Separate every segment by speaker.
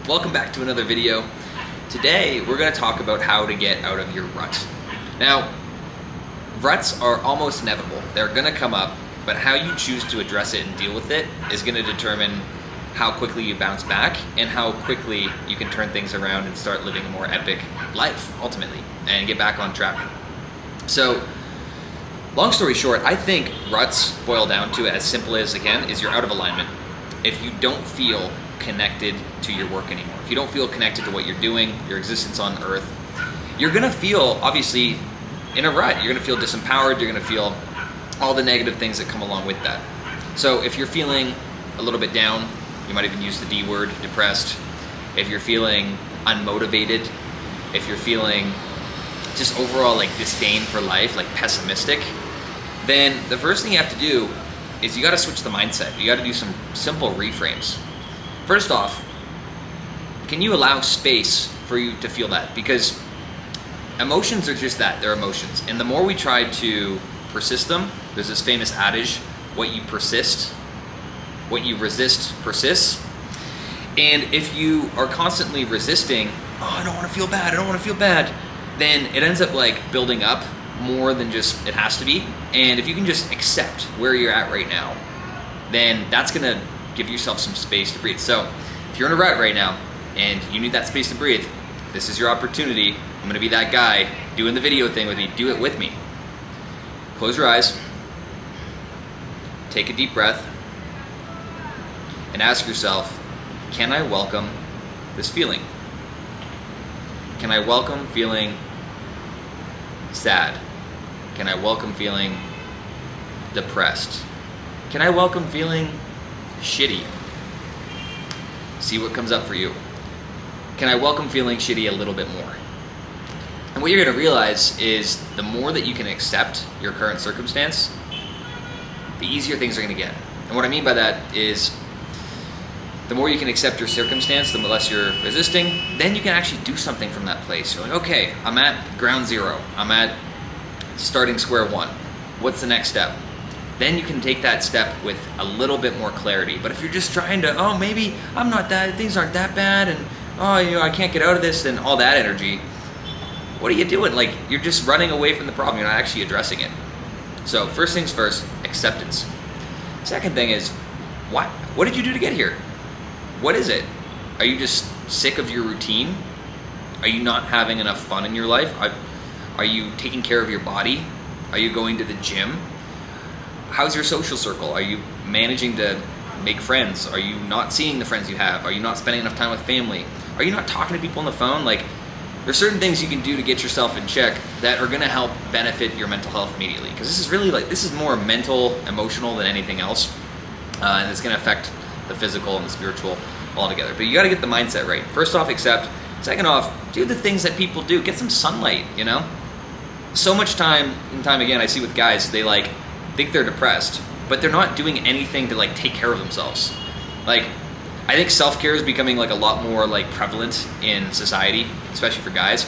Speaker 1: Welcome back to another video. Today we're going to talk about how to get out of your rut. Now, ruts are almost inevitable. They're going to come up, but how you choose to address it and deal with it is going to determine how quickly you bounce back and how quickly you can turn things around and start living a more epic life, ultimately, and get back on track. So, long story short, I think ruts boil down to, as simple as it can, is you're out of alignment. If you don't feel connected to your work anymore, if you don't feel connected to what you're doing, your existence on earth, you're gonna feel, obviously, in a rut. You're gonna feel disempowered, you're gonna feel all the negative things that come along with that. So if you're feeling a little bit down, you might even use the D word, depressed. If you're feeling unmotivated, if you're feeling just overall like disdain for life, like pessimistic, then the first thing you have to do is you gotta switch the mindset. You gotta do some simple reframes. First off, can you allow space for you to feel that? Because emotions are just that, they're emotions. And the more we try to persist them, there's this famous adage, what you persist, what you resist persists. And if you are constantly resisting, oh, I don't wanna feel bad, I don't wanna feel bad, then it ends up like building up more than just it has to be. And if you can just accept where you're at right now, then that's gonna give yourself some space to breathe. So if you're in a rut right now and you need that space to breathe, this is your opportunity. I'm gonna be that guy doing the video thing with me. Do it with me. Close your eyes, take a deep breath, and ask yourself, can I welcome this feeling? Can I welcome feeling sad? Can I welcome feeling depressed? Can I welcome feeling shitty? See what comes up for you. Can I welcome feeling shitty a little bit more? And what you're gonna realize is the more that you can accept your current circumstance, the easier things are gonna get. And what I mean by that is the more you can accept your circumstance, the less you're resisting, then you can actually do something from that place. You're like, okay, I'm at ground zero. I'm at starting square one. What's the next step? Then you can take that step with a little bit more clarity. But if you're just trying to, oh, maybe I'm not that, things aren't that bad, and oh, you know, I can't get out of this, and all that energy, what are you doing? Like, you're just running away from the problem. You're not actually addressing it. So first things first, acceptance. Second thing is, what did you do to get here? What is it? Are you just sick of your routine? Are you not having enough fun in your life? Are you taking care of your body? Are you going to the gym? How's your social circle? Are you managing to make friends? Are you not seeing the friends you have? Are you not spending enough time with family? Are you not talking to people on the phone? Like, there's certain things you can do to get yourself in check that are gonna help benefit your mental health immediately. Because this is really like, this is more mental, emotional than anything else. And it's gonna affect the physical and the spiritual all together. But you gotta get the mindset right. First off, accept. Second off, do the things that people do. Get some sunlight, you know? So much time and time again I see with guys, they like think they're depressed, but they're not doing anything to like take care of themselves. Like, I think self-care is becoming like a lot more like prevalent in society, especially for guys.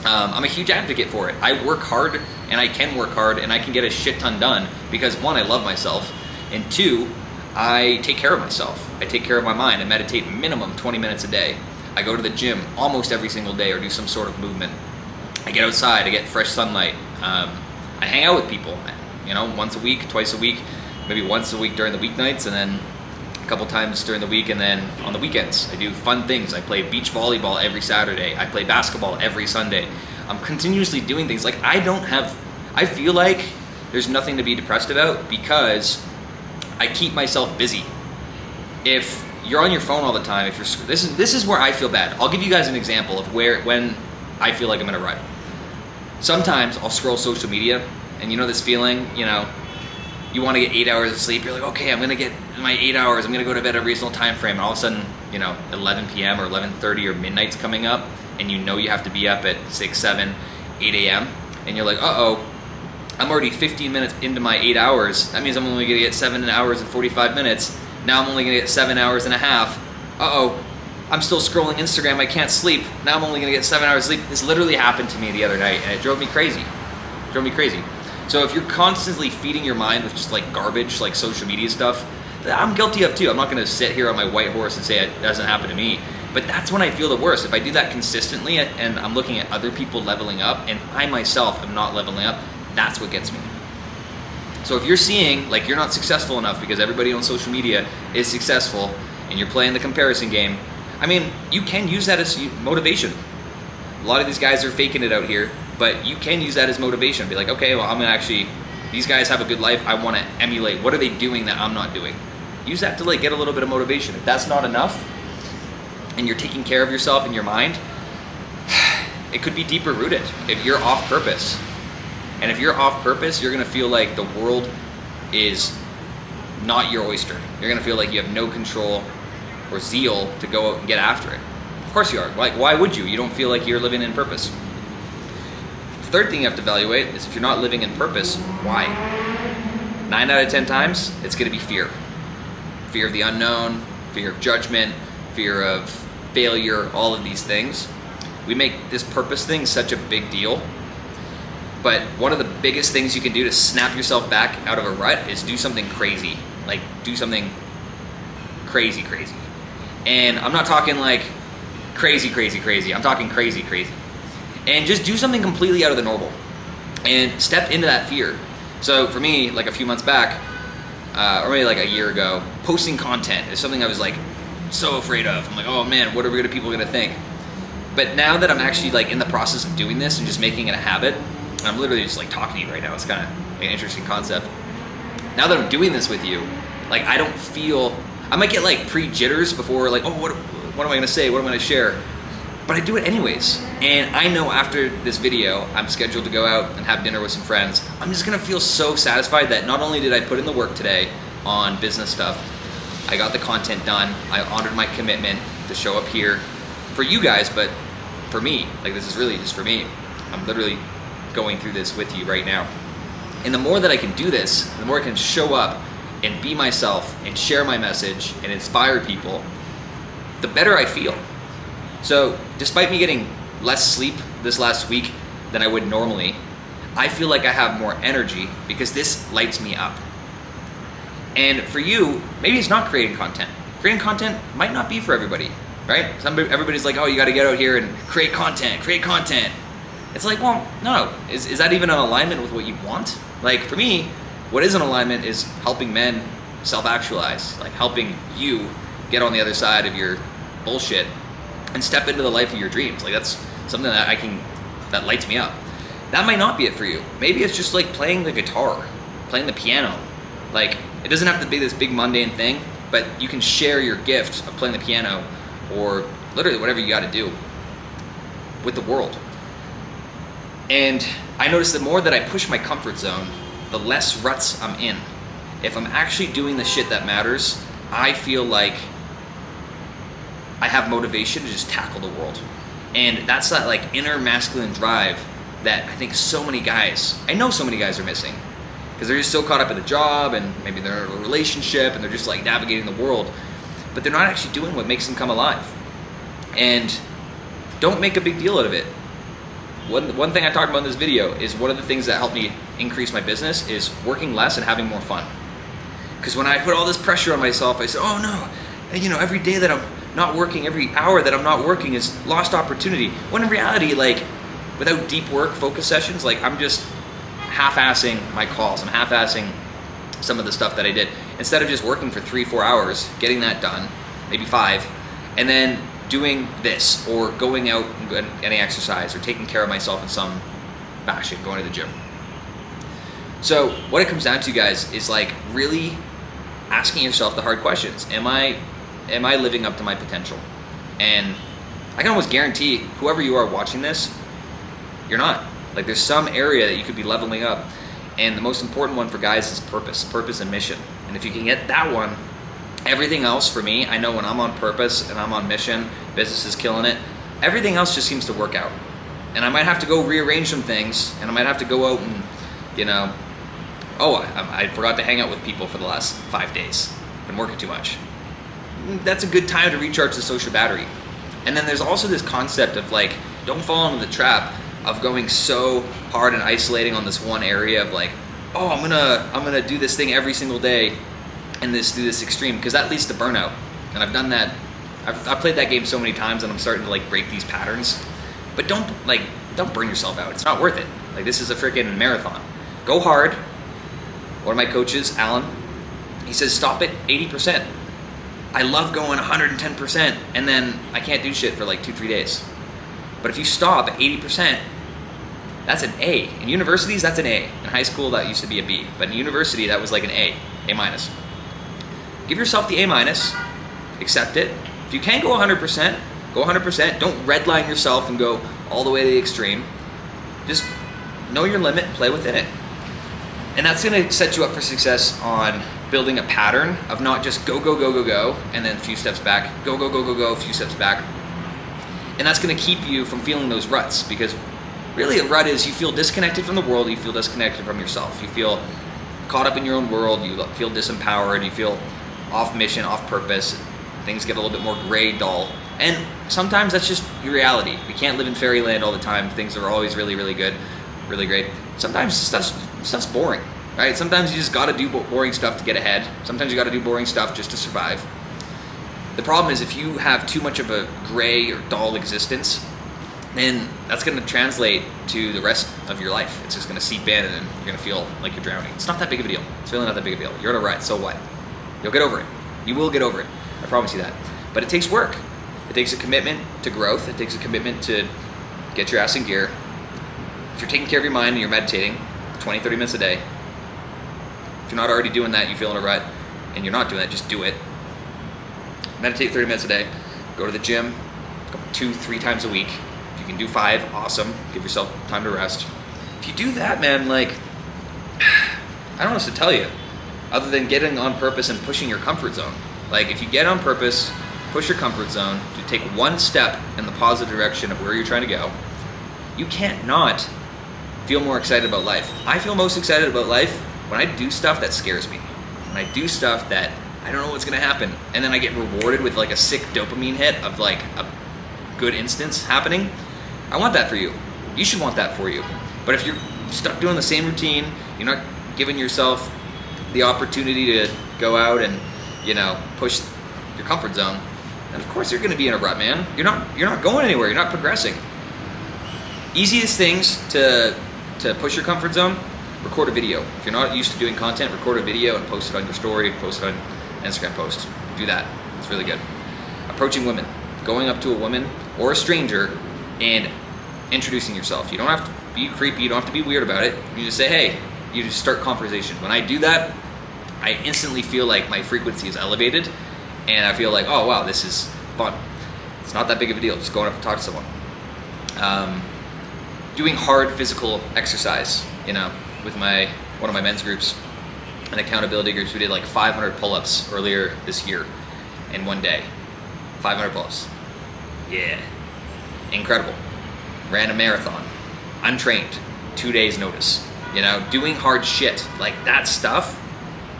Speaker 1: I'm a huge advocate for it. I work hard and I can work hard and I can get a shit ton done because one, I love myself, and two, I take care of myself. I take care of my mind. I meditate minimum 20 minutes a day. I go to the gym almost every single day or do some sort of movement. I get outside, I get fresh sunlight. I hang out with people, you know, once a week, twice a week, maybe once a week during the weeknights, and then a couple times during the week, and then on the weekends. I do fun things. I play beach volleyball every Saturday. I play basketball every Sunday. I'm continuously doing things. Like, I feel like there's nothing to be depressed about because I keep myself busy. If you're on your phone all the time, if you're, this is where I feel bad. I'll give you guys an example of when I feel like I'm in a rut. Sometimes I'll scroll social media, and you know this feeling, you know, you want to get 8 hours of sleep. You're like, okay, I'm gonna get my 8 hours. I'm gonna go to bed at a reasonable time frame. And all of a sudden, you know, 11 p.m. or 11:30 or midnight's coming up, and you know you have to be up at 6, 7, 8 a.m. And you're like, uh-oh, I'm already 15 minutes into my 8 hours. That means I'm only gonna get 7 hours and 45 minutes. Now I'm only gonna get 7 hours and a half. Uh-oh, I'm still scrolling Instagram, I can't sleep. Now I'm only gonna get 7 hours of sleep. This literally happened to me the other night, and it drove me crazy. So if you're constantly feeding your mind with just like garbage, like social media stuff, I'm guilty of too. I'm not gonna sit here on my white horse and say it doesn't happen to me. But that's when I feel the worst. If I do that consistently and I'm looking at other people leveling up and I myself am not leveling up, that's what gets me. So if you're seeing like you're not successful enough because everybody on social media is successful and you're playing the comparison game, I mean, you can use that as motivation. A lot of these guys are faking it out here, but you can use that as motivation. Be like, okay, well, I'm gonna actually, these guys have a good life, I wanna emulate. What are they doing that I'm not doing? Use that to like get a little bit of motivation. If that's not enough, and you're taking care of yourself and your mind, it could be deeper rooted. If you're off purpose, and if you're off purpose, you're gonna feel like the world is not your oyster. You're gonna feel like you have no control or zeal to go out and get after it. Of course you are. Like, why would you? You don't feel like you're living in purpose. The third thing you have to evaluate is if you're not living in purpose, why? 9 out of 10 times, it's gonna be fear. Fear of the unknown, fear of judgment, fear of failure, all of these things. We make this purpose thing such a big deal, but one of the biggest things you can do to snap yourself back out of a rut is do something crazy. Like, do something crazy. And I'm not talking like crazy. I'm talking crazy. And just do something completely out of the normal and step into that fear. So for me, like a few months back, or maybe like a year ago, posting content is something I was like so afraid of. I'm like, oh man, what are people gonna think? But now that I'm actually like in the process of doing this and just making it a habit, and I'm literally just like talking to you right now, it's kind of an interesting concept. Now that I'm doing this with you, like I don't feel, I might get like pre-jitters before like, oh, what am I gonna say? What am I gonna share? But I do it anyways. And I know after this video, I'm scheduled to go out and have dinner with some friends. I'm just gonna feel so satisfied that not only did I put in the work today on business stuff, I got the content done, I honored my commitment to show up here for you guys, but for me, like this is really just for me. I'm literally going through this with you right now. And the more that I can do this, the more I can show up and be myself and share my message and inspire people, the better I feel. So despite me getting less sleep this last week than I would normally, I feel like I have more energy because this lights me up. And for you, maybe it's not creating content. Creating content might not be for everybody, right? Everybody's like, oh, you gotta get out here and create content. It's like, well, no, is that even in alignment with what you want? Like for me, what is in alignment is helping men self-actualize, like helping you get on the other side of your bullshit and step into the life of your dreams. Like that's something that that lights me up. That might not be it for you. Maybe it's just like playing the guitar, playing the piano. Like it doesn't have to be this big mundane thing, but you can share your gift of playing the piano or literally whatever you gotta do with the world. And I notice the more that I push my comfort zone, the less ruts I'm in. If I'm actually doing the shit that matters, I feel like I have motivation to just tackle the world. And that's that like inner masculine drive that I think so many guys, I know so many guys are missing. Because they're just so caught up in the job and maybe they're in a relationship and they're just like navigating the world, but they're not actually doing what makes them come alive. And don't make a big deal out of it. One thing I talked about in this video is one of the things that helped me increase my business is working less and having more fun. Because when I put all this pressure on myself, I said, oh no, every day that I'm not working, every hour that I'm not working is lost opportunity. When in reality, like without deep work focus sessions, like I'm just half-assing my calls. I'm half-assing some of the stuff that I did. Instead of just working for 3-4 hours, getting that done, maybe 5, and then doing this or going out and getting exercise or taking care of myself in some fashion, going to the gym. So what it comes down to, guys, is like really asking yourself the hard questions. Am I living up to my potential? And I can almost guarantee whoever you are watching this, you're not. Like there's some area that you could be leveling up. And the most important one for guys is purpose and mission. And if you can get that one, everything else for me, I know when I'm on purpose and I'm on mission, business is killing it, everything else just seems to work out. And I might have to go rearrange some things and I might have to go out and, I forgot to hang out with people for the last 5 days. Been working too much. That's a good time to recharge the social battery. And then there's also this concept of like, don't fall into the trap of going so hard and isolating on this one area of like, oh, I'm gonna do this thing every single day and do this extreme, because that leads to burnout. And I've done that I've played that game so many times, and I'm starting to like break these patterns. But don't burn yourself out. It's not worth it. Like, this is a freaking marathon. Go hard. One of my coaches, Alan, he says stop at 80%. I love going 110%, and then I can't do shit for like 2-3 days. But if you stop at 80%, that's an A. In universities, that's an A. In high school, that used to be a B. But in university, that was like an A minus. Give yourself the A minus. Accept it. If you can go 100%, go 100%. Don't redline yourself and go all the way to the extreme. Just know your limit and play within it. And that's going to set you up for success on building a pattern of not just go, go, go, go, go, and then a few steps back, go, go, go, go, go, a few steps back. And that's going to keep you from feeling those ruts, because really a rut is you feel disconnected from the world, you feel disconnected from yourself, you feel caught up in your own world, you feel disempowered, you feel off mission, off purpose, things get a little bit more gray, dull. And sometimes that's just your reality. We can't live in fairyland all the time. Things are always really, really good, really great. Sometimes stuff's boring, right? Sometimes you just gotta do boring stuff to get ahead. Sometimes you gotta do boring stuff just to survive. The problem is if you have too much of a gray or dull existence, then that's gonna translate to the rest of your life. It's just gonna seep in, and then you're gonna feel like you're drowning. It's not that big of a deal. It's really not that big of a deal. You're in a rut, so what? You'll get over it. You will get over it. I promise you that. But it takes work. It takes a commitment to growth. It takes a commitment to get your ass in gear. If you're taking care of your mind and you're meditating 20, 30 minutes a day, if you're not already doing that, you feel in a rut, and you're not doing that, just do it. Meditate 30 minutes a day. Go to the gym 2-3 times a week. If you can do 5, awesome. Give yourself time to rest. If you do that, man, like, I don't know what to tell you other than getting on purpose and pushing your comfort zone. Like, if you get on purpose, push your comfort zone, to take one step in the positive direction of where you're trying to go, you can't not feel more excited about life. I feel most excited about life when I do stuff that scares me. When I do stuff that I don't know what's gonna happen, and then I get rewarded with like a sick dopamine hit of like a good instance happening. I want that for you. You should want that for you. But if you're stuck doing the same routine, you're not giving yourself the opportunity to go out and, you know, push your comfort zone, then of course you're gonna be in a rut, man. You're not going anywhere, you're not progressing. Easiest things to push your comfort zone, record a video. If you're not used to doing content, record a video and post it on your story, post it on Instagram post. Do that. It's really good. Approaching women. Going up to a woman or a stranger and introducing yourself. You don't have to be creepy, you don't have to be weird about it. You just say, hey, you just start conversation. When I do that, I instantly feel like my frequency is elevated, and I feel like, oh wow, this is fun. It's not that big of a deal, just going up and talk to someone. Doing hard physical exercise, you know, with one of my men's groups and accountability groups, we did like 500 pull-ups earlier this year in one day. 500 pull-ups. Yeah. Incredible. Ran a marathon. Untrained. 2 days notice. You know, doing hard shit. Like, that stuff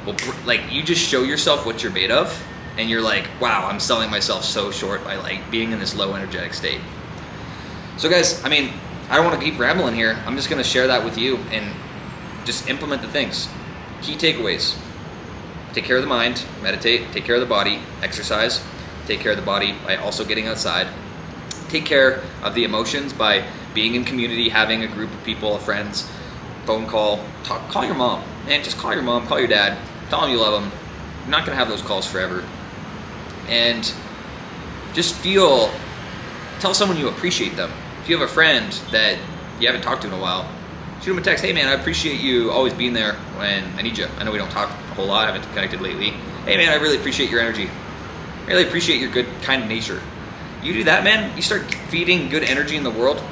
Speaker 1: will, like, you just show yourself what you're made of, and you're like, wow, I'm selling myself so short by like being in this low energetic state. So guys, I mean, I don't want to keep rambling here. I'm just going to share that with you and just implement the things. Key takeaways. Take care of the mind, meditate. Take care of the body, exercise. Take care of the body by also getting outside. Take care of the emotions by being in community, having a group of people, friends, phone call, call your mom. Man, just call your mom, call your dad, tell them you love them. You're not going to have those calls forever. And just tell someone you appreciate them. If you have a friend that you haven't talked to in a while, shoot them a text. Hey man, I appreciate you always being there when I need you. I know we don't talk a whole lot, I haven't connected lately. Hey man, I really appreciate your energy. I really appreciate your good, kind nature. You do that, man, you start feeding good energy in the world,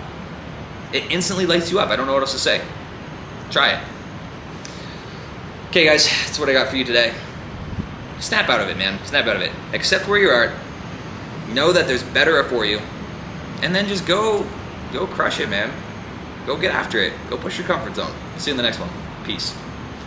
Speaker 1: it instantly lights you up. I don't know what else to say. Try it. Okay guys, that's what I got for you today. Snap out of it, man. Snap out of it. Accept where you are. Know that there's better for you. And then just go crush it, man. Go get after it. Go push your comfort zone. See you in the next one. Peace.